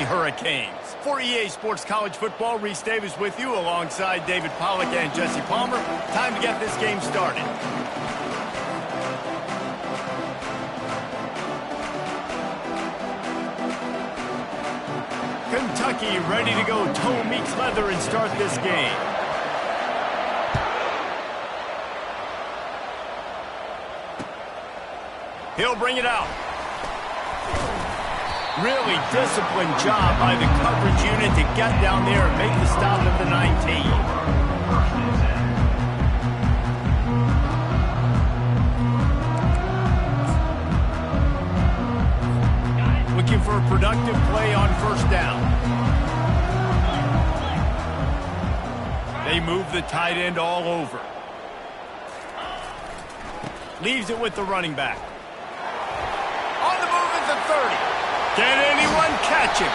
Hurricanes. For EA Sports College Football, Reese Davis with you alongside David Pollack and Jesse Palmer. Time to get this game started. Kentucky ready to go toe meets leather and start this game. He'll bring it out. Really disciplined job by the coverage unit to get down there and make the stop at the 19. Looking for a productive play on first down. They move the tight end all over. Leaves it with the running back. On the move at the 30. Can anyone catch him?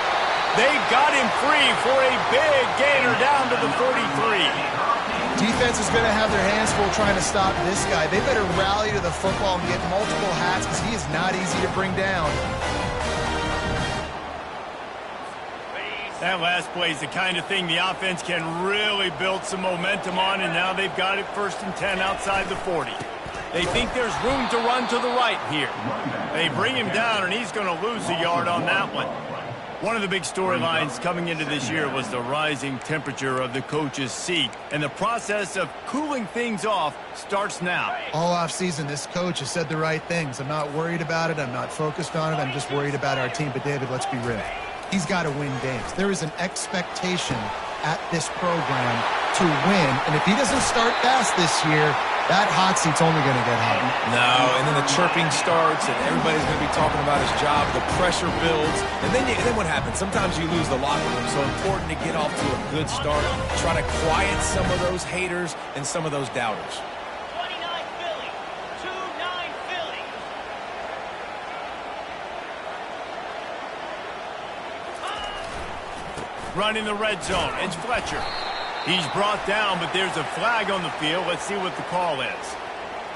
They've got him free for a big gainer down to the 43. Defense is going to have their hands full trying to stop this guy. They better rally to the football and get multiple hats because he is not easy to bring down. That last play is the kind of thing the offense can really build some momentum on, and now they've got it 1st and 10 outside the 40. They think there's room to run to the right here. They bring him down, and he's going to lose a yard on that one. One of the big storylines coming into this year was the rising temperature of the coach's seat, and the process of cooling things off starts now. All offseason, this coach has said the right things. I'm not worried about it. I'm not focused on it. I'm just worried about our team. But, David, let's be real. He's got to win games. There is an expectation at this program to win, and if he doesn't start fast this year, that hot seat's only going to get hot. No, and then the chirping starts, and everybody's going to be talking about his job. The pressure builds, and then what happens? Sometimes you lose the locker room, so important to get off to a good start. Try to quiet some of those haters and some of those doubters. 29 Philly, 2-9 Philly. Running the red zone. It's Fletcher. He's brought down, but there's a flag on the field. Let's see what the call is.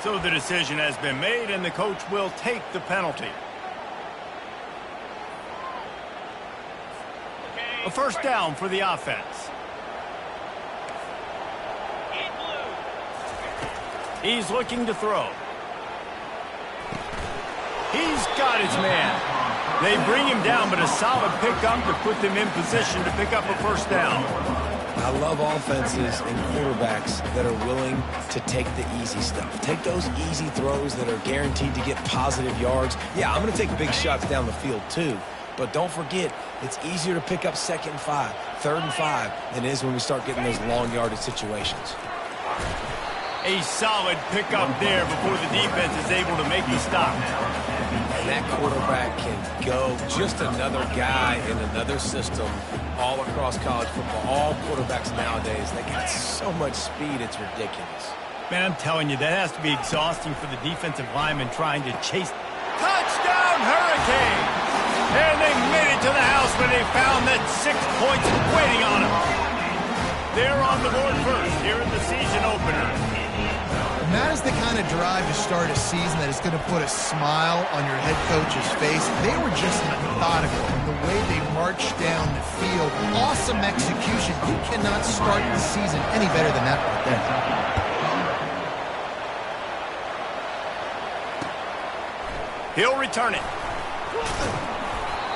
So the decision has been made, and the coach will take the penalty. A first down for the offense. He's looking to throw. He's got his man. They bring him down, but a solid pickup to put them in position to pick up a first down. I love offenses and quarterbacks that are willing to take the easy stuff. Take those easy throws that are guaranteed to get positive yards. Yeah, I'm going to take big shots down the field too. But don't forget, it's easier to pick up 2nd and 5, 3rd and 5 than it is when we start getting those long yardage situations. A solid pickup there before the defense is able to make the stop. And that quarterback can go. Just another guy in another system all across college football. All quarterbacks nowadays, they got so much speed, it's ridiculous. Man, I'm telling you, that has to be exhausting for the defensive lineman trying to chase. Touchdown, Hurricanes! And they made it to the house when they found that 6 points waiting on them. They're on the board first here in the season opener. And that is the kind of drive to start a season that is going to put a smile on your head coach's face. They were just methodical in the way they marched down the field. Awesome execution. You cannot start the season any better than that right there. He'll return it.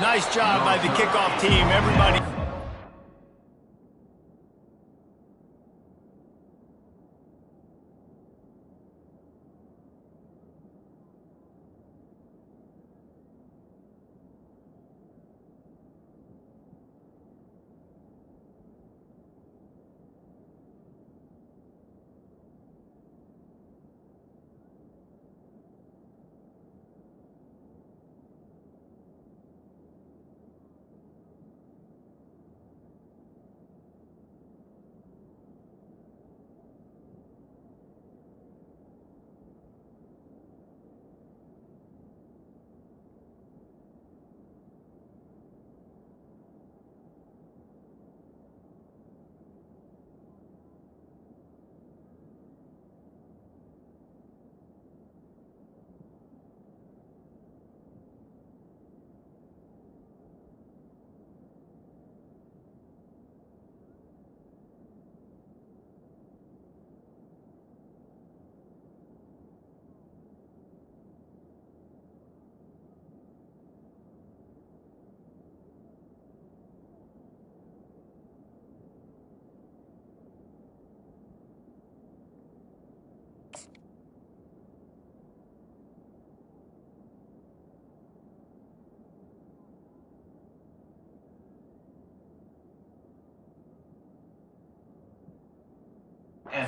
Nice job by the kickoff team. Everybody.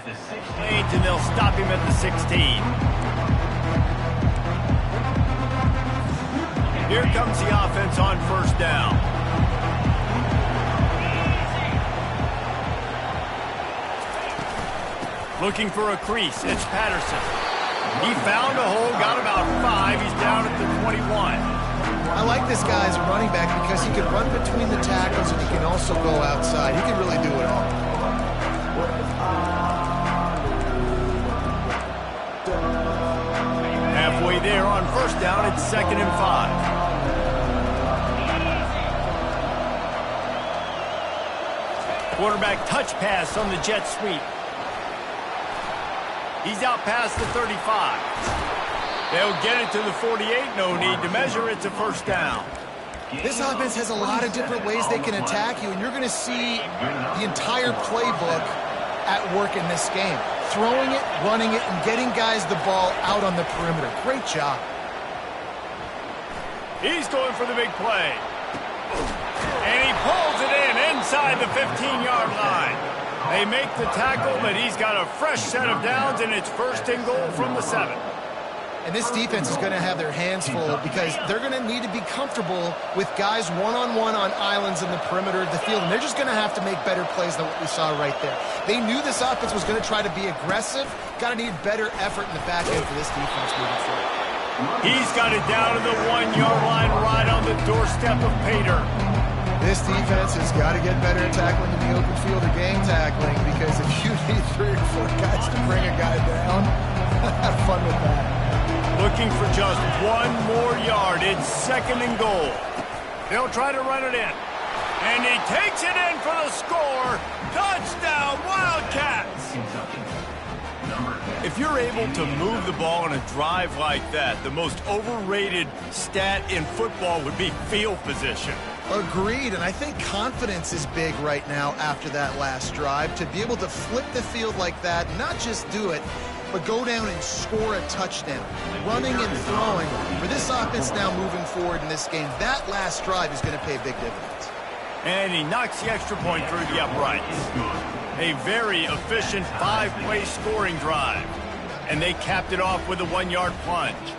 And they'll stop him at the 16. Here comes the offense on first down. Looking for a crease. It's Patterson. He found a hole, got about 5. He's down at the 21. I like this guy as a running back because he can run between the tackles and he can also go outside. He can really do it all. Halfway there on first down, it's 2nd and 5. Quarterback touch pass on the jet sweep. He's out past the 35. They'll get it to the 48. No need to measure. It's a first down. This offense has a lot of different ways they can attack you, and you're going to see the entire playbook at work in this game. Throwing it, running it, and getting guys the ball out on the perimeter. Great job. He's going for the big play. And he pulls it in inside the 15-yard line. They make the tackle, but he's got a fresh set of downs, and it's 1st and goal from the 7. And this defense is going to have their hands full because they're going to need to be comfortable with guys one-on-one on islands in the perimeter of the field, and they're just going to have to make better plays than what we saw right there. They knew this offense was going to try to be aggressive. Got to need better effort in the back end for this defense moving forward. He's got it down to the 1-yard line right on the doorstep of Pater. This defense has got to get better at tackling in the open field or game tackling, because if you need 3 or 4 guys to bring a guy down, have fun with that. Looking for just 1 more yard. It's 2nd and goal. They'll try to run it in. And he takes it in for the score. Touchdown, Wildcats! If you're able to move the ball on a drive like that, the most overrated stat in football would be field position. Agreed, and I think confidence is big right now after that last drive. To be able to flip the field like that, not just do it, but go down and score a touchdown. Running and throwing. For this offense now moving forward in this game, that last drive is going to pay big dividends. And he knocks the extra point through the uprights. A very efficient 5-play scoring drive. And they capped it off with a 1-yard plunge.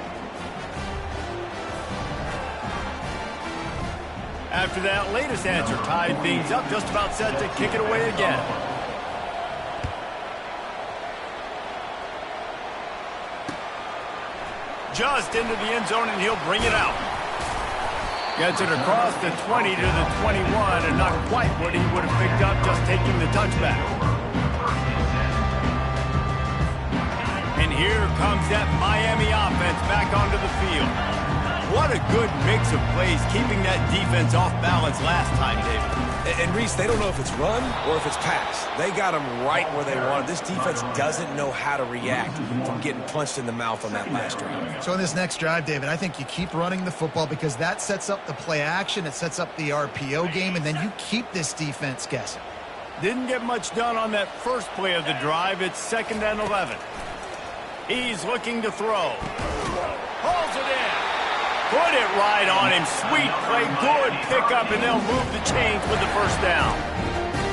After that latest answer tied things up, just about set to kick it away again. Just into the end zone, and he'll bring it out. Gets it across the 20 to the 21, and not quite what he would have picked up just taking the touchback. And here comes that Miami offense back onto the field. What a good mix of plays, keeping that defense off balance last time, David. And Reese, they don't know if it's run or if it's pass. They got them right where they want. This defense doesn't know how to react from getting punched in the mouth on that last drive. So in this next drive, David, I think you keep running the football because that sets up the play action, it sets up the RPO game, and then you keep this defense guessing. Didn't get much done on that first play of the drive. It's 2nd and 11. He's looking to throw. Pulls it in. Put it right on him. Sweet play. Good pickup, and they'll move the chains with the first down.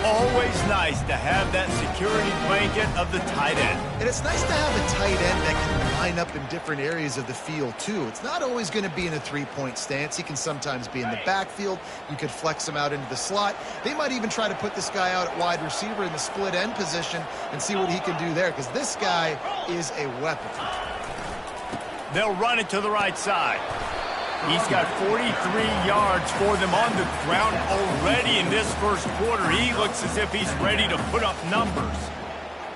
Always nice to have that security blanket of the tight end. And it's nice to have a tight end that can line up in different areas of the field, too. It's not always going to be in a 3-point stance. He can sometimes be in the backfield. You could flex him out into the slot. They might even try to put this guy out at wide receiver in the split end position and see what he can do there, because this guy is a weapon. They'll run it to the right side. He's got 43 yards for them on the ground already in this first quarter. He looks as if he's ready to put up numbers.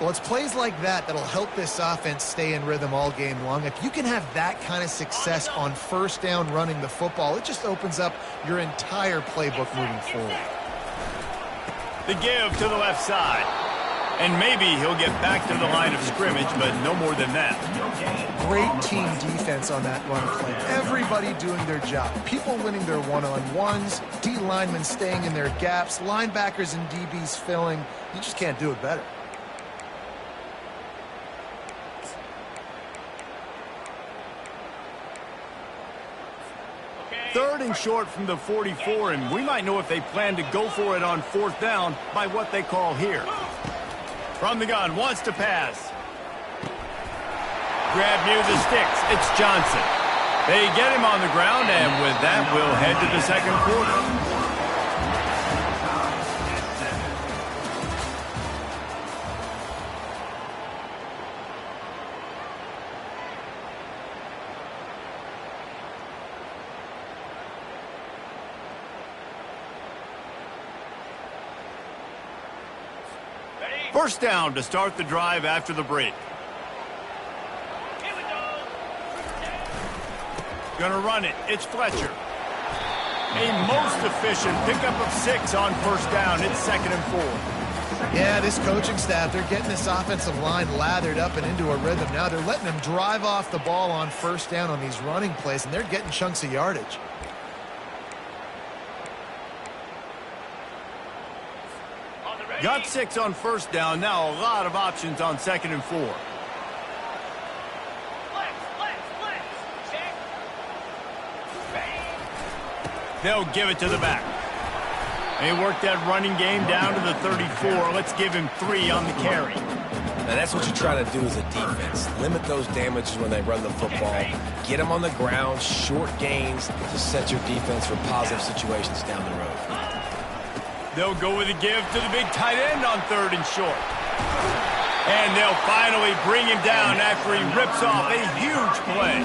Well, it's plays like that that'll help this offense stay in rhythm all game long. If you can have that kind of success on first down running the football, it just opens up your entire playbook moving forward. The give to the left side. And maybe he'll get back to the line of scrimmage, but no more than that. Great team defense on that run play. Everybody doing their job. People winning their one-on-ones, D linemen staying in their gaps, linebackers and DBs filling. You just can't do it better. Third and short from the 44, and we might know if they plan to go for it on 4th down by what they call here. From the gun, wants to pass. Grab near the sticks. It's Johnson. They get him on the ground, and with that, we'll head to the second quarter. First down to start the drive after the break. Gonna run it. It's Fletcher. A most efficient pickup of 6 on first down. It's 2nd and 4. Yeah, this coaching staff, they're getting this offensive line lathered up and into a rhythm. Now they're letting them drive off the ball on first down on these running plays, and they're getting chunks of yardage. Got 6 on first down. Now a lot of options on 2nd and 4. Check. They'll give it to the back. They work that running game down to the 34. Let's give him 3 on the carry. Now that's what you try to do as a defense. Limit those damages when they run the football. Get them on the ground, short gains to set your defense for positive situations down the road. They'll go with a give to the big tight end on 3rd and short. And they'll finally bring him down after he rips off a huge play.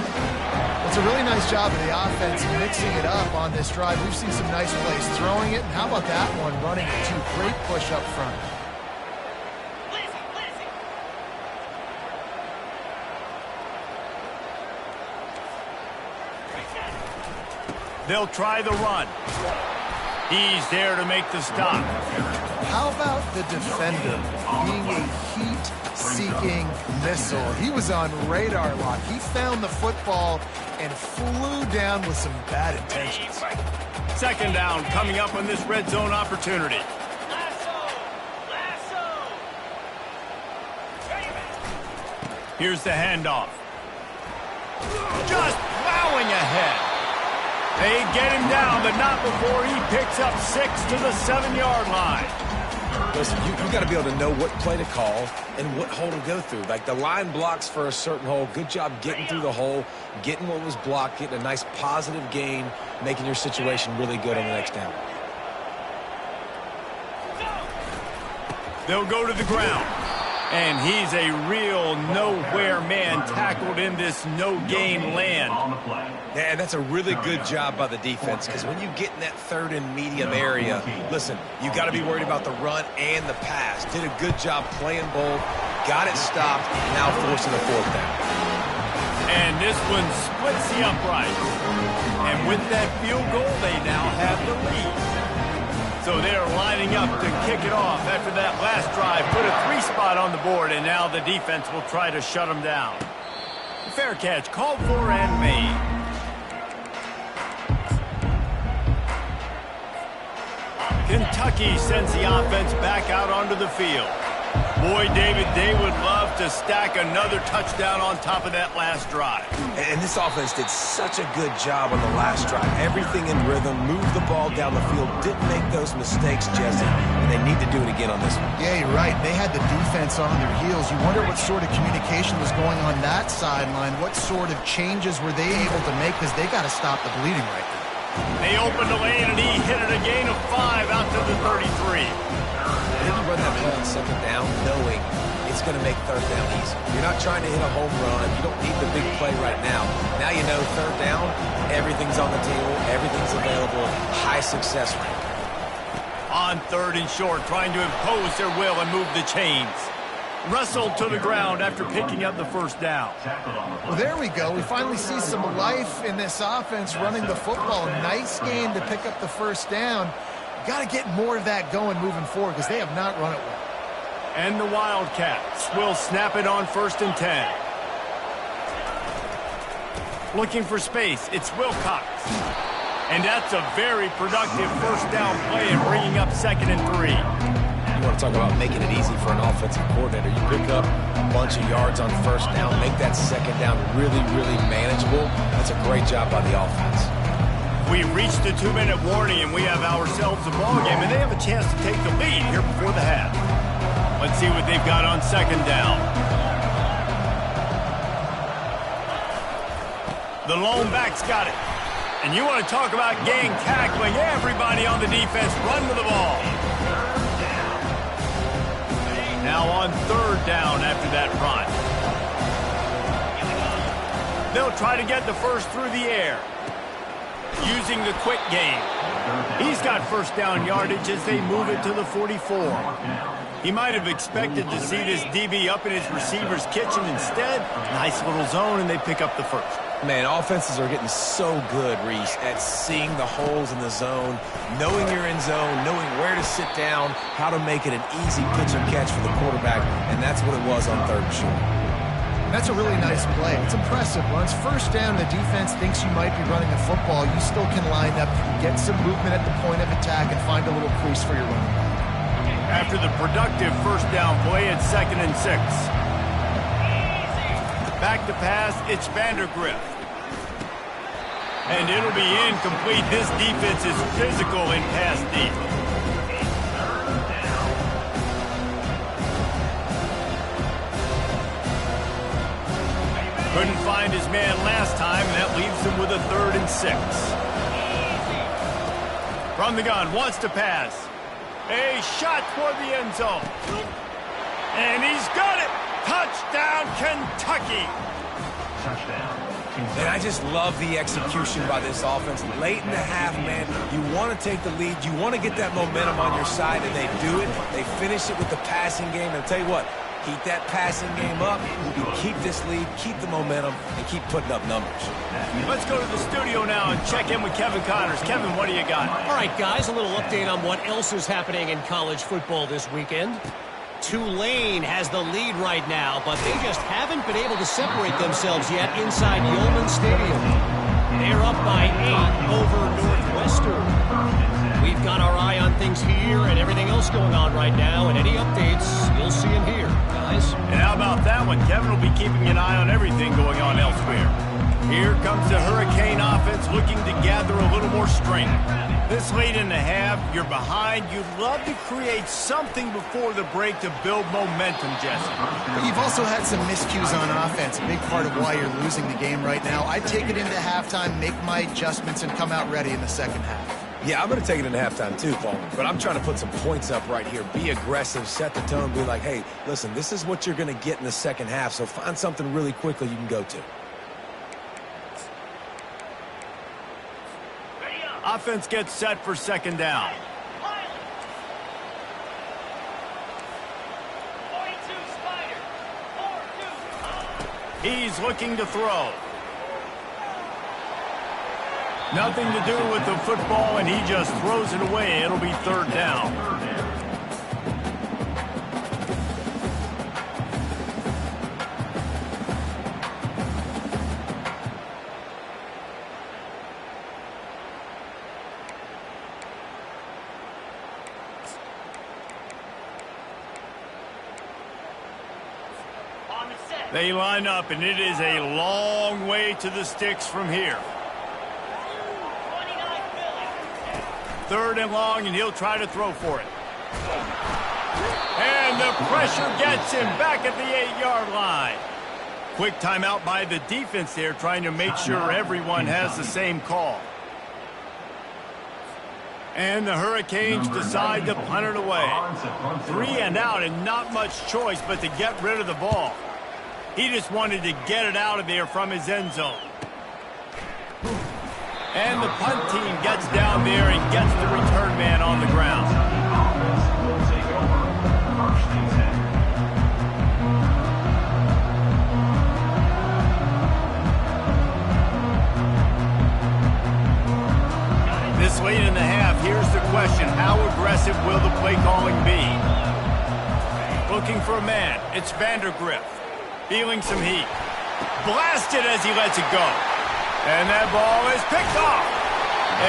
It's a really nice job of the offense mixing it up on this drive. We've seen some nice plays throwing it. And how about that one running it too? Great push up front. They'll try the run. He's there to make the stop. How about the defender being a heat-seeking missile? He was on radar lock. He found the football and flew down with some bad intentions. 2nd down coming up on this red zone opportunity. Here's the handoff. Just plowing ahead. They get him down, but not before he picks up 6 to the 7-yard line. Listen, you got to be able to know what play to call and what hole to go through. Like the line blocks for a certain hole. Good job getting through the hole, getting what was blocked, getting a nice positive gain, making your situation really good on the next down. They'll go to the ground. And he's a real nowhere man tackled in this no-gain land. Yeah, that's a really good job by the defense because when you get in that 3rd and medium area, listen, you got to be worried about the run and the pass. Did a good job playing both, got it stopped, now forcing a 4th down. And this one splits the upright. And with that field goal, they now have the lead. So they're lining up to kick it off after that last drive. Put a 3 spot on the board, and now the defense will try to shut them down. Fair catch, called for and made. Kentucky sends the offense back out onto the field. Boy, David, they would love to stack another touchdown on top of that last drive. And this offense did such a good job on the last drive. Everything in rhythm, moved the ball down the field, didn't make those mistakes, Jesse, and they need to do it again on this one. Yeah, you're right. They had the defense on their heels. You wonder what sort of communication was going on that sideline. What sort of changes were they able to make because they got to stop the bleeding right now. They opened the lane, and he hit it a gain of 5 out to the 33. Then you run that play on 2nd down knowing it's going to make 3rd down easy. You're not trying to hit a home run. You don't need the big play right now. Now you know 3rd down, everything's on the table, everything's available, high success rate. On 3rd and short, trying to impose their will and move the chains. Wrestled to the ground after picking up the 1st down. Well, there we go. We finally see some life in this offense running the football. Nice game to pick up the 1st down. Got to get more of that going moving forward because they have not run it well. And the Wildcats will snap it on 1st and 10. Looking for space, it's Wilcox. And that's a very productive 1st down play and bringing up 2nd and 3. You want to talk about making it easy for an offensive coordinator. You pick up a bunch of yards on 1st down, make that 2nd down really, really manageable. That's a great job by the offense. We've reached the 2-minute warning, and we have ourselves a ball game, and they have a chance to take the lead here before the half. Let's see what they've got on second down. The lone back's got it. And you want to talk about gang tackling. Everybody on the defense run with the ball. Now on third down after that run. They'll try to get the first through the air. Using the quick game. He's got first down yardage as they move it to the 44. He might have expected to see this DB up in his receiver's kitchen. Instead, nice little zone, and they pick up the first. Man, offenses are getting so good, Reese, at seeing the holes in the zone, knowing you're in zone, knowing where to sit down, how to make it an easy pitch and catch for the quarterback, and that's what it was on third and short. That's a really nice play. It's impressive. Once first down, the defense thinks you might be running the football. You still can line up, get some movement at the point of attack, and find a little crease for your running back. After the productive first down play, it's 2nd and 6. Back to pass, it's Vandergrift. And it'll be incomplete. This defense is physical in pass deep. Couldn't find his man last time, and that leaves him with a 3rd and 6. From the gun, wants to pass. A shot toward the end zone. And he's got it! Touchdown, Kentucky! And I just love the execution by this offense. Late in the half, man, you want to take the lead. You want to get that momentum on your side, and they do it. They finish it with the passing game. And I'll tell you what, keep that passing game up. You keep this lead, keep the momentum, and keep putting up numbers. Let's go to the studio now and check in with Kevin Connors. Kevin, what do you got? All right, guys, a little update on what else is happening in college football this weekend. Tulane has the lead right now, but they just haven't been able to separate themselves yet inside Yulman Stadium. They're up by 8 over Northwestern. We've got our eye on things here and everything else going on right now, and any updates you'll see in here, guys. And how about that one? Kevin will be keeping an eye on everything going on elsewhere. Here comes the Hurricane offense looking to gather a little more strength. This late in the half, you're behind. You'd love to create something before the break to build momentum, Jesse. But you've also had some miscues on offense, a big part of why you're losing the game right now. I'd take it into halftime, make my adjustments, and come out ready in the second half. Yeah, I'm going to take it into halftime too, Paul. But I'm trying to put some points up right here. Be aggressive, set the tone, be like, hey, listen, this is what you're going to get in the second half, so find something really quickly you can go to. Offense gets set for second down. 42 Spider. 4-2. He's looking to throw. Nothing to do with the football, and he just throws it away. It'll be third down. They line up, and it is a long way to the sticks from here. 29 Philly. 3rd and long, and he'll try to throw for it. And the pressure gets him back at the 8-yard line. Quick timeout by the defense there, trying to make sure everyone has the same call. And the Hurricanes decide to punt it away. 3 and out, and not much choice but to get rid of the ball. He just wanted to get it out of there from his end zone. And the punt team gets down there and gets the return man on the ground. This late in the half, here's the question. How aggressive will the play calling be? Looking for a man. It's Vandergrift. Feeling some heat. Blasted as he lets it go. And that ball is picked off.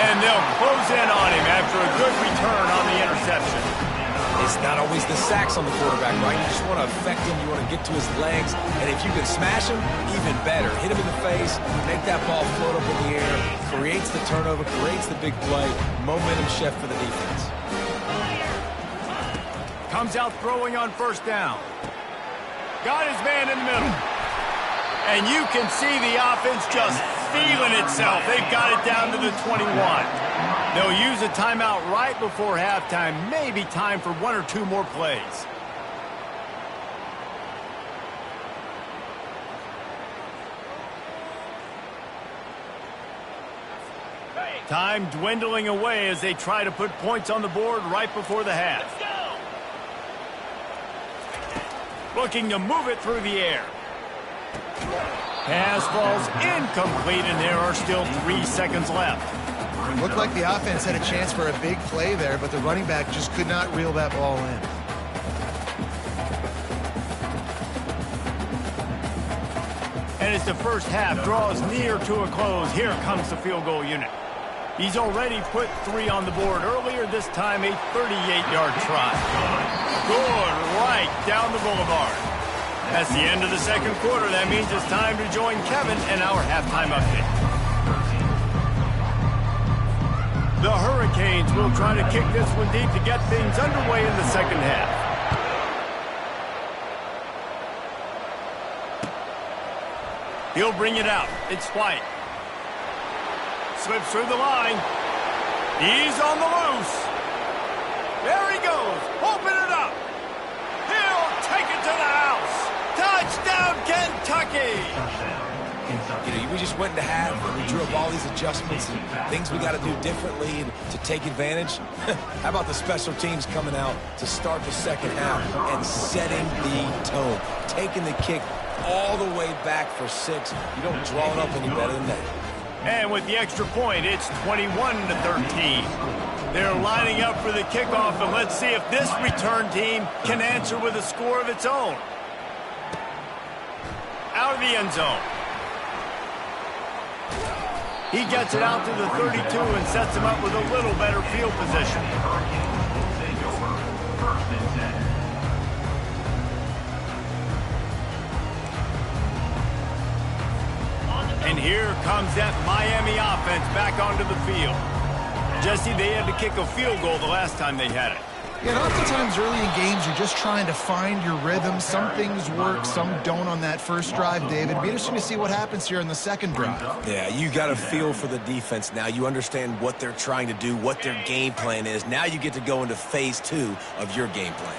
And they'll close in on him after a good return on the interception. It's not always the sacks on the quarterback, right? You just want to affect him. You want to get to his legs. And if you can smash him, even better. Hit him in the face, make that ball float up in the air, creates the turnover, creates the big play. Momentum shift for the defense. Comes comes out throwing on first down. Got his man in the middle. And you can see the offense just feeling itself. They've got it down to the 21. They'll use a timeout right before halftime. Maybe time for 1 or 2 more plays. Time dwindling away as they try to put points on the board right before the half. Looking to move it through the air. Pass falls incomplete, and there are still 3 seconds left. Looked like the offense had a chance for a big play there, but the running back just could not reel that ball in. And as the first half draws near to a close, here comes the field goal unit. He's already put 3 on the board earlier, this time a 38-yard try. Good right down the boulevard. That's the end of the second quarter. That means it's time to join Kevin in our halftime update. The Hurricanes will try to kick this one deep to get things underway in the second half. He'll bring it out. It's White. Slips through the line. He's on the loose. There he goes. Open it up. He'll take it to the house. Touchdown, Kentucky. We just went into half and we drew up all these adjustments and things we got to do differently to take advantage. How about the special teams coming out to start the second half and setting the tone, taking the kick all the way back for 6. You don't draw it up any better than that. And with the extra point, it's 21-13. They're lining up for the kickoff, and let's see if this return team can answer with a score of its own. Out of the end zone. He gets it out to the 32 and sets him up with a little better field position. And here comes that Miami offense back onto the field. Jesse, they had to kick a field goal the last time they had it. Yeah, and oftentimes early in games, you're just trying to find your rhythm. Some things work, some don't on that first drive, David. It'll be interesting to see what happens here in the second drive. Yeah, you got a feel for the defense now. You understand what they're trying to do, what their game plan is. Now you get to go into phase 2 of your game plan.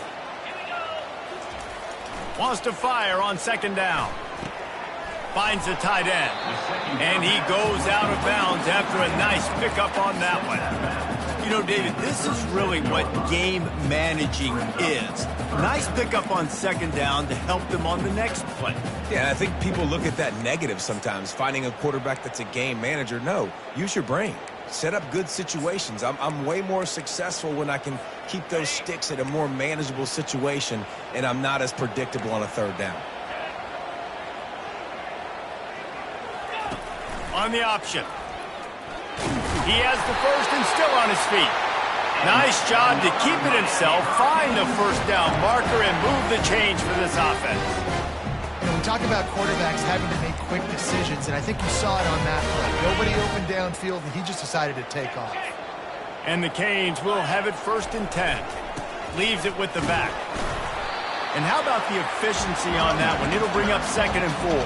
Wants to fire on second down. Finds the tight end. And he goes out of bounds after a nice pickup on that one. You know, David, this is really what game managing is. Nice pickup on second down to help them on the next play. Yeah, I think people look at that negative sometimes, finding a quarterback that's a game manager. No, use your brain. Set up good situations. I'm way more successful when I can keep those sticks at a more manageable situation, and I'm not as predictable on a third down. On the option. He has the first and still on his feet. Nice job to keep it himself, find the first down marker, and move the change for this offense. You know, we talk about quarterbacks having to make quick decisions, and I think you saw it on that play. Nobody open downfield, and he just decided to take off. And the Canes will have it first and 10. Leaves it with the back. And how about the efficiency on that one? It'll bring up second and 4.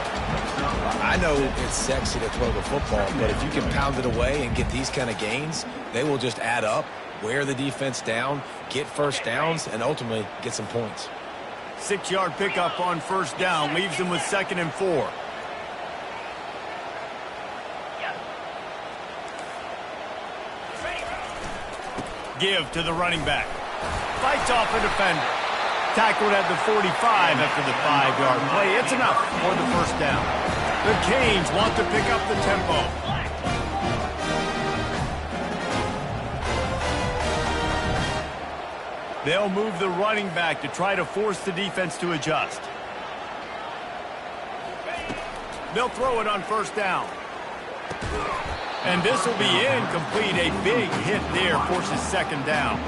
I know it's sexy to throw the football, but if you can pound it away and get these kind of gains, they will just add up, wear the defense down, get first downs, and ultimately get some points. 6-yard pickup on first down leaves them with second and 4. Give to the running back. Fights off a defender. Tackled at the 45 after the 5-yard play. It's enough for the first down. The Canes want to pick up the tempo. They'll move the running back to try to force the defense to adjust. They'll throw it on first down. And this will be incomplete. A big hit there forces second down.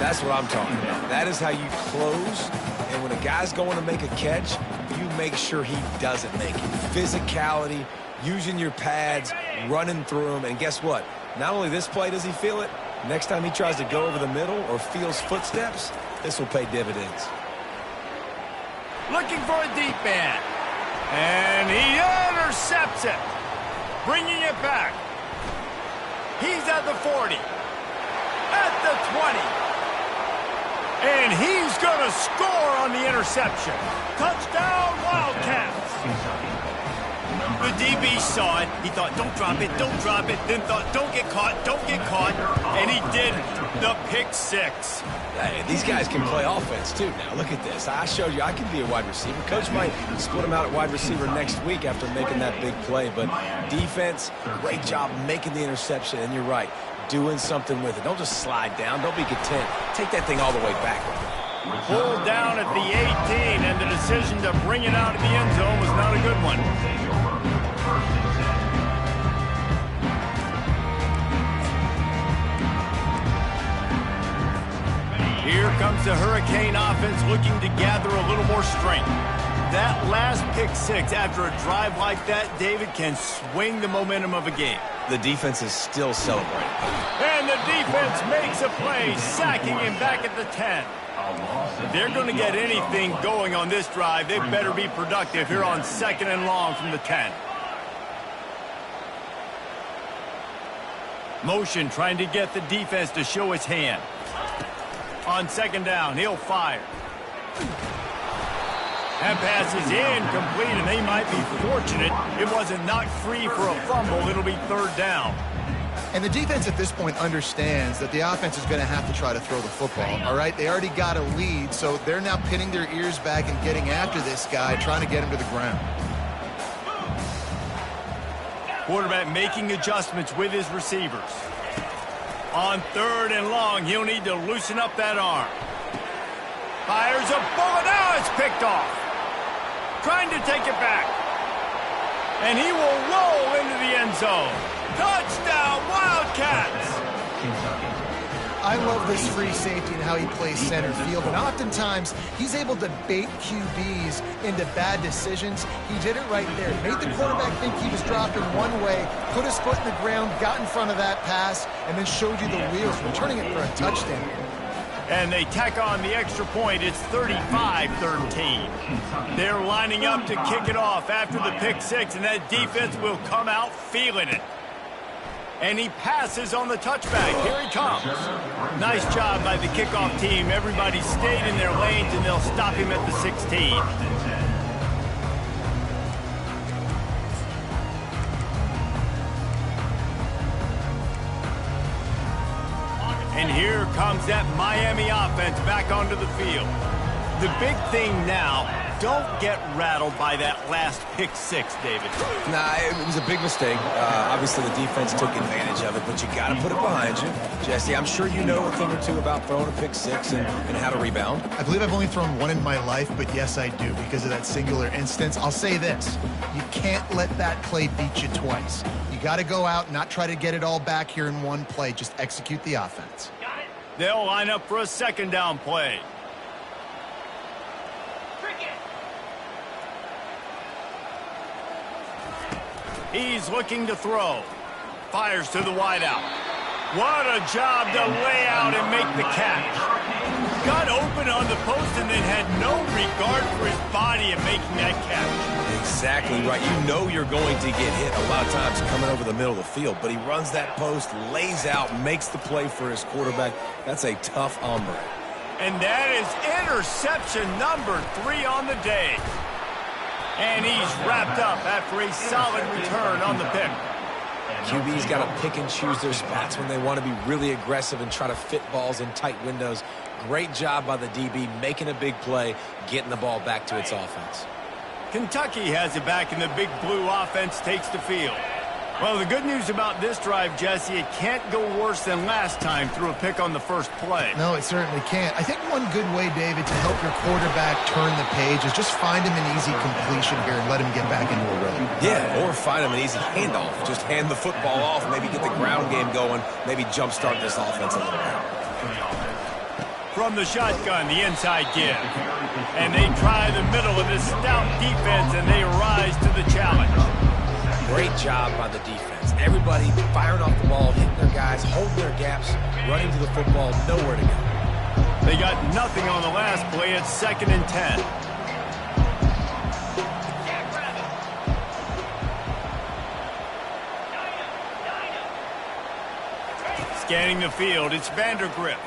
That's what I'm talking about. That is how you close. And when a guy's going to make a catch, you make sure he doesn't make it. Physicality, using your pads, running through them. And guess what? Not only this play does he feel it, Next time he tries to go over the middle or feels footsteps, this will pay dividends. Looking for a deep man. And he intercepts it. Bringing it back. He's at the 40. At the 20. And he's going to score on the interception. Touchdown, Wildcats. The DB saw it. He thought, don't drop it, don't drop it. Then thought, don't get caught, don't get caught. And he didn't. The pick six. Hey, these guys can play offense, too. Now, look at this. I showed you I can be a wide receiver. Coach might split him out at wide receiver next week after making that big play. But defense, great job making the interception. And you're right, doing something with it. Don't just slide down. Don't be content. Take that thing all the way back. Pulled down at the 18, and the decision to bring it out of the end zone was not a good one. Here comes the Hurricane offense looking to gather a little more strength. That last pick six after a drive like that, David, can swing the momentum of a game. The defense is still celebrating. And the defense makes a play, sacking him back at the 10. If they're going to get anything going on this drive, they better be productive here on 2nd and long from the 10. Motion trying to get the defense to show its hand. On 2nd down, he'll fire. That pass is incomplete, and they might be fortunate it wasn't knocked free for a fumble. It'll be 3rd down. And the defense at this point understands that the offense is going to have to try to throw the football, all right? They already got a lead, so they're now pinning their ears back and getting after this guy, trying to get him to the ground. Quarterback making adjustments with his receivers. On 3rd and long, he'll need to loosen up that arm. Fires a bullet. Now it's picked off. Trying to take it back. And he will roll into the end zone. Touchdown, Wildcats! I love this free safety and how he plays center field, and oftentimes he's able to bait QBs into bad decisions. He did it right there. Made the quarterback think he was dropping one way, put his foot in the ground, got in front of that pass, and then showed you the wheels, returning it for a touchdown. And they tack on the extra point. It's 35-13. They're lining up to kick it off after the pick six, and that defense will come out feeling it. And he passes on the touchback. Here he comes. Nice job by the kickoff team. Everybody stayed in their lanes, and they'll stop him at the 16. And here comes that Miami offense back onto the field. The big thing now, don't get rattled by that last pick six, David. Nah, it was a big mistake. Obviously, the defense took advantage of it, but you got to put it behind you. Jesse, I'm sure you know a thing or two about throwing a pick six and how to rebound. I believe I've only thrown one in my life, but yes, I do because of that singular instance. I'll say this. You can't let that play beat you twice. You got to go out and not try to get it all back here in one play. Just execute the offense. They'll line up for a 2nd down play. He's looking to throw. Fires to the wideout. What a job to lay out and make the catch. Got open on the post and then had no regard for his body in making that catch. Exactly right. You know you're going to get hit a lot of times coming over the middle of the field, but he runs that post, lays out, makes the play for his quarterback. That's a tough hombre. And that is interception number 3 on the day. And he's wrapped up after a solid return on the pick. QB's got to pick and choose their spots when they want to be really aggressive and try to fit balls in tight windows. Great job by the DB making a big play, getting the ball back to its offense. Kentucky has it back, and the big blue offense takes the field. Well, the good news about this drive, Jesse, it can't go worse than last time through a pick on the first play. No, it certainly can't. I think one good way, David, to help your quarterback turn the page is just find him an easy completion here and let him get back into a rhythm. Yeah, or find him an easy handoff. Just hand the football off, maybe get the ground game going, maybe jumpstart this offense a little bit. From the shotgun, the inside give. And they try the middle of this stout defense, and they rise to the challenge. Great job by the defense. Everybody firing off the ball, hitting their guys holding their gaps, running to the football, nowhere to go. They got nothing on the last play. It's 2nd and 10. Scanning the field, it's Vandergriff.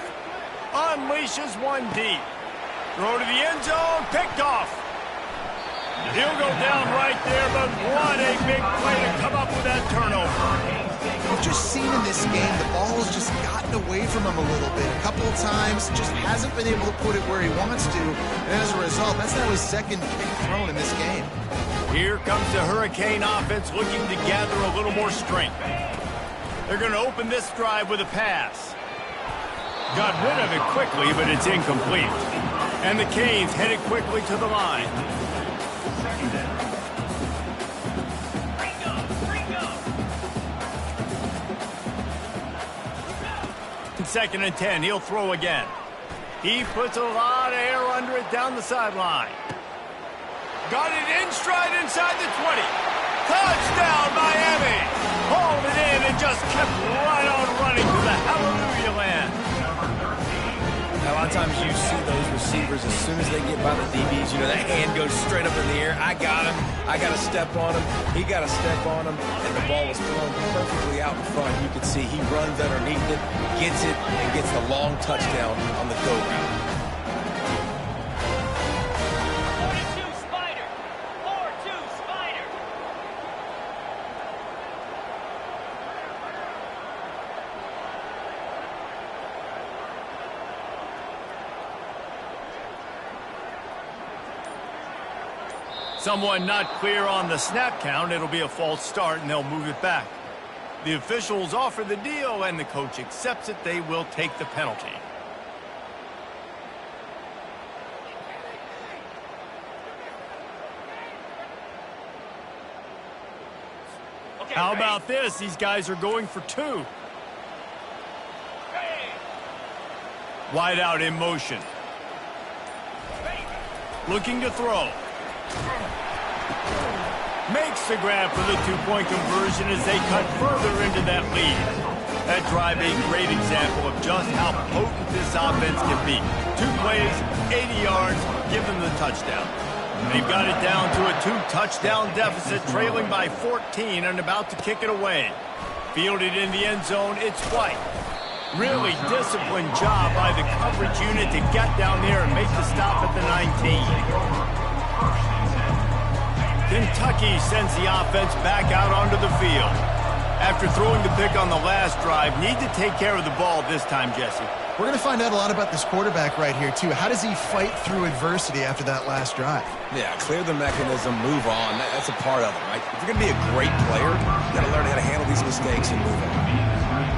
Unleashes one deep. Throw to the end zone, picked off. He'll go down right there, but what a big play to come up with that turnover. We've just seen in this game the ball has just gotten away from him a little bit. A couple of times, just hasn't been able to put it where he wants to. And as a result, that's now his 2nd pick thrown in this game. Here comes the Hurricane offense looking to gather a little more strength. They're going to open this drive with a pass. Got rid of it quickly, but it's incomplete. And the Canes headed quickly to the line. 2nd and 10. He'll throw again. He puts a lot of air under it down the sideline. Got it in stride inside the 20. Touchdown, Miami! Hauled it in and just kept right on running to the hallelujah land. Now, a lot of times you see those receivers, as soon as they get by the DBs, you know, that hand goes straight up in the air. I got him. I got to step on him. He got to step on him. And the ball was thrown perfectly out in front. You can see he runs underneath it, gets it, and gets the long touchdown on the go route. 42 Spider. 4-2 Spider. Someone not clear on the snap count. It'll be a false start, and they'll move it back. The officials offer the deal, and the coach accepts it. They will take the penalty. Okay, How ready? about this? These guys are going for 2. Ready. Wide out in motion. Ready. Looking to throw. Makes the grab for the 2-point conversion as they cut further into that lead. That drive a great example of just how potent this offense can be. 2 plays, 80 yards, give them the touchdown. They've got it down to a 2-touchdown deficit, trailing by 14 and about to kick it away. Fielded in the end zone, it's White. Really disciplined job by the coverage unit to get down there and make the stop at the 19. Kentucky sends the offense back out onto the field. After throwing the pick on the last drive, need to take care of the ball this time, Jesse. We're going to find out a lot about this quarterback right here, too. How does he fight through adversity after that last drive? Yeah, clear the mechanism, move on. That's a part of it, right? If you're going to be a great player, you got to learn how to handle these mistakes and move on.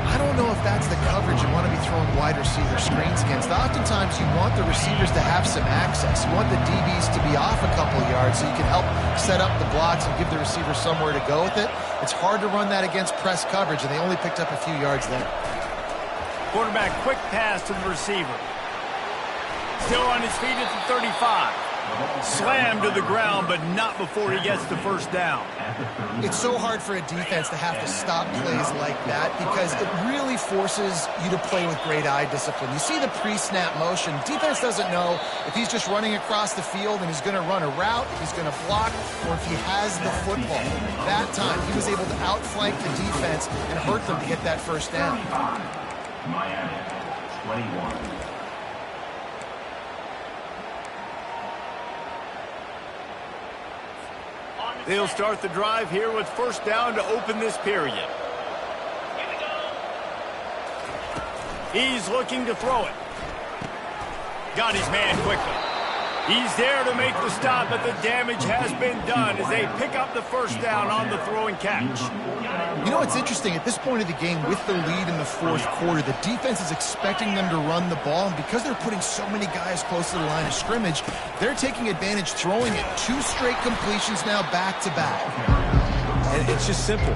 I don't know if that's the coverage you want to be throwing wide receiver screens against. Oftentimes, you want the receivers to have some access. You want the DBs to be off a couple of yards so you can help set up the blocks and give the receiver somewhere to go with it. It's hard to run that against press coverage, and they only picked up a few yards there. Quarterback, quick pass to the receiver. Still on his feet at the 35. Slammed to the ground, but not before he gets the first down. It's so hard for a defense to have to stop plays like that because it really forces you to play with great eye discipline. You see the pre-snap motion. Defense doesn't know if he's just running across the field and he's going to run a route, if he's going to block, or if he has the football. That time, he was able to outflank the defense and hurt them to get that first down. Miami, 21. They'll start the drive here with first down to open this period. Here we go. He's looking to throw it. Got his man quickly. He's there to make the stop, but the damage has been done as they pick up the first down on the throw and catch. You know what's interesting? At this point of the game, with the lead in the fourth quarter, the defense is expecting them to run the ball, and because they're putting so many guys close to the line of scrimmage, they're taking advantage, throwing it 2 straight completions now back-to-back. And it's just simple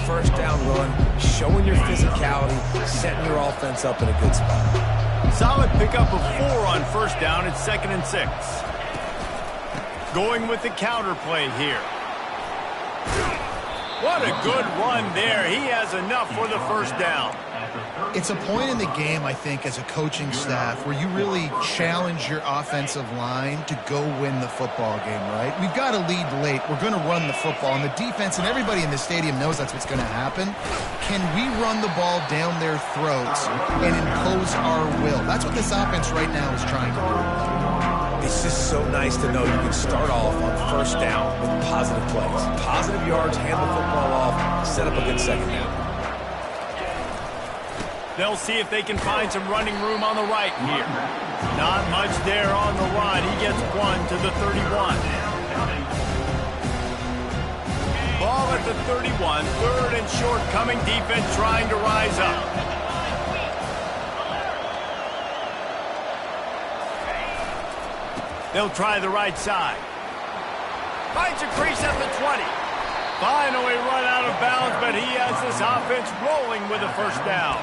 first down run, showing your physicality, setting your offense up in a good spot. Solid pickup of 4 on first down. It's 2nd and 6. Going with the counter play here. What a good run there. He has enough for the first down. It's a point in the game, I think, as a coaching staff where you really challenge your offensive line to go win the football game, right? We've got to lead late. We're going to run the football. And the defense and everybody in the stadium knows that's what's going to happen. Can we run the ball down their throats and impose our will? That's what this offense right now is trying to do. It's just so nice to know you can start off on first down with positive plays. Positive yards, hand the football off, set up a good second down. They'll see if they can find some running room on the right here. Not much there on the run. He gets one to the 31. Ball at the 31. Third and short coming. Defense trying to rise up. They'll try the right side. Finds a crease at the 20. Finally run out of bounds, but he has this offense rolling with a first down.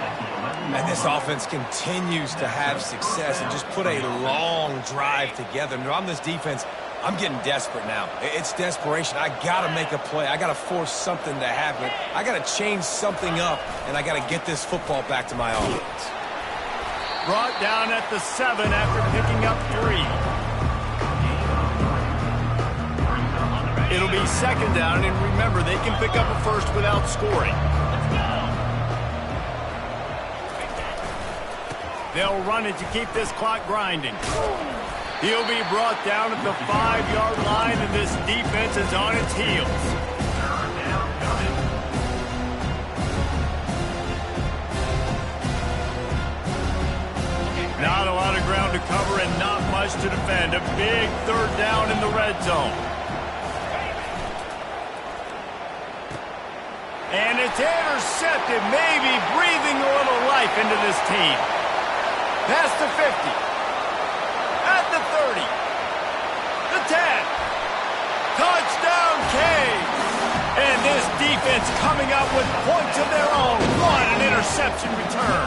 And this offense continues to have success and just put a long drive together. And on this defense, I'm getting desperate now. It's desperation. I got to make a play. I got to force something to happen. I got to change something up, and I got to get this football back to my offense. Brought down at the 7 after picking up 3. It'll be second down, and remember, they can pick up a first without scoring. They'll run it to keep this clock grinding. He'll be brought down at the 5-yard line, and this defense is on its heels. Not a lot of ground to cover and not much to defend. A big third down in the red zone. And it's intercepted, maybe breathing a little life into this team. Past the 50. At the 30. The 10. Touchdown, Canes. And this defense coming up with points of their own. What an interception return.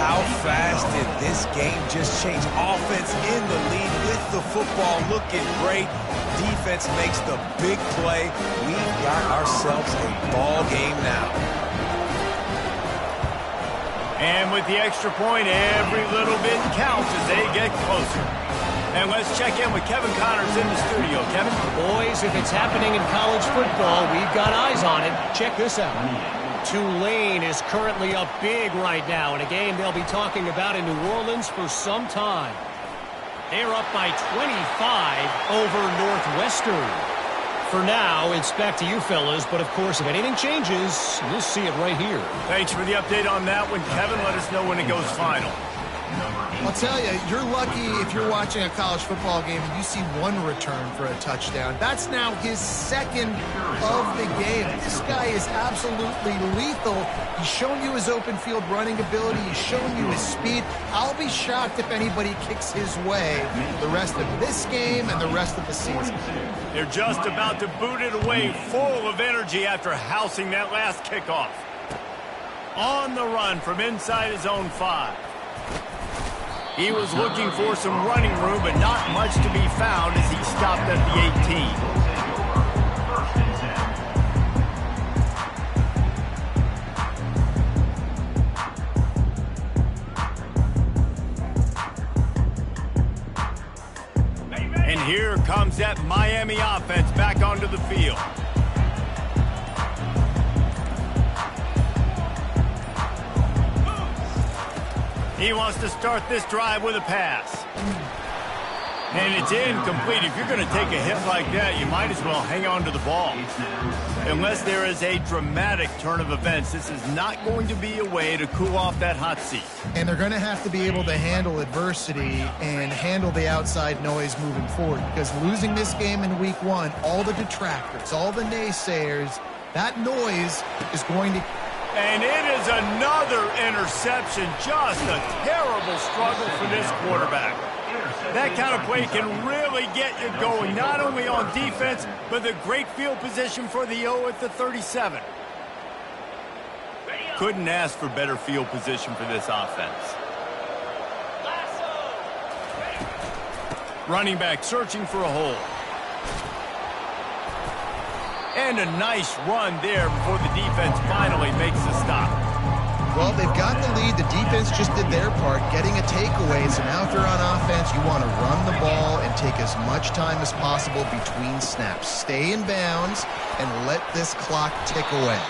How fast did this game just change? Offense in the lead with the football looking great. Defense makes the big play. We've got ourselves a ball game now. And with the extra point, every little bit counts as they get closer. And let's check in with Kevin Connors in the studio. Kevin? Boys, if it's happening in college football, we've got eyes on it. Check this out. Tulane is currently up big right now in a game they'll be talking about in New Orleans for some time. They're up by 25 over Northwestern. For now, it's back to you fellas, but of course, if anything changes, you'll see it right here. Thanks for the update on that one, Kevin. Let us know when it goes final. I'll tell you, you're lucky if you're watching a college football game and you see one return for a touchdown. That's now his second of the game. This guy is absolutely lethal. He's shown you his open field running ability. He's shown you his speed. I'll be shocked if anybody kicks his way the rest of this game and the rest of the season. They're just about to boot it away, full of energy after housing that last kickoff. On the run from inside his own 5. He was looking for some running room, but not much to be found as he stopped at the 18. And here comes that Miami offense back onto the field. He wants to start this drive with a pass. And it's incomplete. If you're going to take a hit like that, you might as well hang on to the ball. Unless there is a dramatic turn of events, this is not going to be a way to cool off that hot seat. And they're going to have to be able to handle adversity and handle the outside noise moving forward, because losing this game in week 1, all the detractors, all the naysayers, that noise is going to... And it is another interception. Just a terrible struggle for this quarterback. That kind of play can really get you going, not only on defense, but the great field position for the O at the 37. Couldn't ask for better field position for this offense. Running back searching for a hole. And a nice run there before the defense finally makes the stop. Well, they've got the lead. The defense just did their part, getting a takeaway. So now if you're on offense, you want to run the ball and take as much time as possible between snaps. Stay in bounds and let this clock tick away.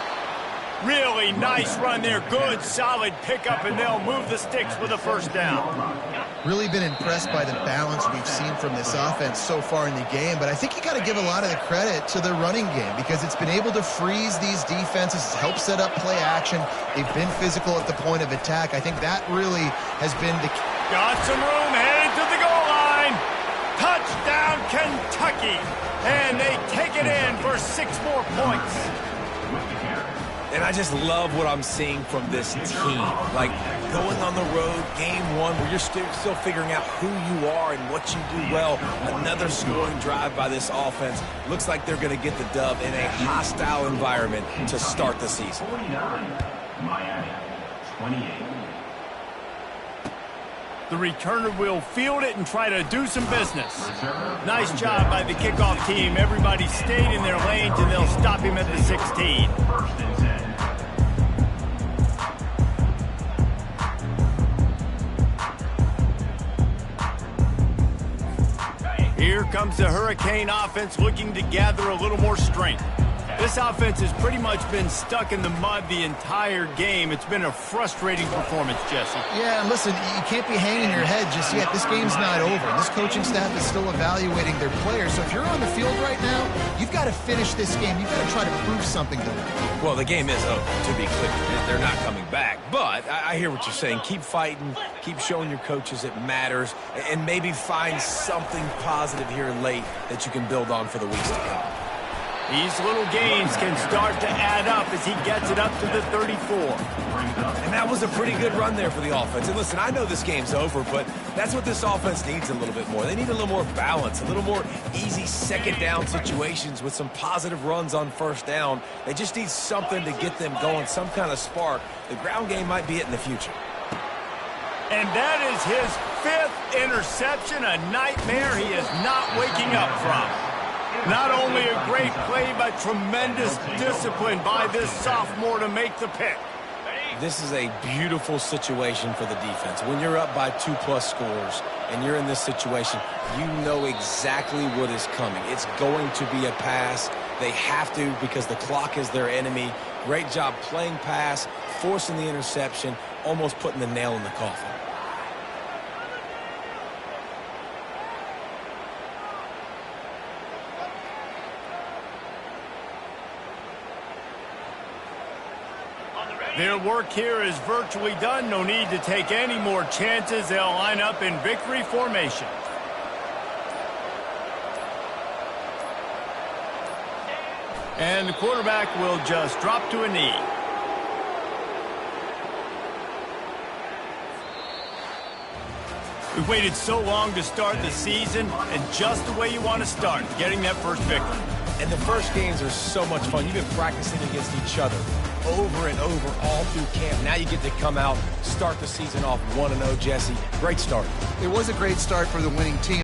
Really nice run there. Good, solid pickup, and they'll move the sticks with a first down. Really been impressed by the balance we've seen from this offense so far in the game, but I think you got to give a lot of the credit to the running game because it's been able to freeze these defenses, help set up play action. They've been physical at the point of attack. I think that really has been the key. Got some room, headed to the goal line. Touchdown, Kentucky. And they take it in for 6 more points. And I just love what I'm seeing from this team. Like, going on the road, game one, where you're still figuring out who you are and what you do well. Another scoring drive by this offense. Looks like they're going to get the dub in a hostile environment to start the season. 49, Miami, 28. The returner will field it and try to do some business. Nice job by the kickoff team. Everybody stayed in their lanes, and they'll stop him at the 16. First and 10. Here comes the Hurricane offense looking to gather a little more strength. This offense has pretty much been stuck in the mud the entire game. It's been a frustrating performance, Jesse. Yeah, and listen, you can't be hanging your head just yet. This game's not over. This coaching staff is still evaluating their players. So if you're on the field right now, you've got to finish this game. You've got to try to prove something to them. Well, the game is over, to be clear. They're not coming back. But I hear what you're saying. Keep fighting. Keep showing your coaches it matters. And maybe find something positive here late that you can build on for the weeks to come. These little gains can start to add up as he gets it up to the 34. And that was a pretty good run there for the offense. And listen, I know this game's over, but that's what this offense needs a little bit more. They need a little more balance, a little more easy second down situations with some positive runs on first down. They just need something to get them going, some kind of spark. The ground game might be it in the future. And that is his 5th interception, a nightmare he is not waking up from. Not only a great play, but tremendous discipline by this sophomore to make the pick. This is a beautiful situation for the defense. When you're up by 2+ scores and you're in this situation, you know exactly what is coming. It's going to be a pass. They have to because the clock is their enemy. Great job playing pass, forcing the interception, almost putting the nail in the coffin. Their work here is virtually done. No need to take any more chances. They'll line up in victory formation. And the quarterback will just drop to a knee. We've waited so long to start the season, and just the way you want to start, getting that first victory. And the first games are so much fun. You've been practicing against each other over and over all through camp. Now you get to come out, start the season off 1-0, Jesse. Great start. It was a great start for the winning team.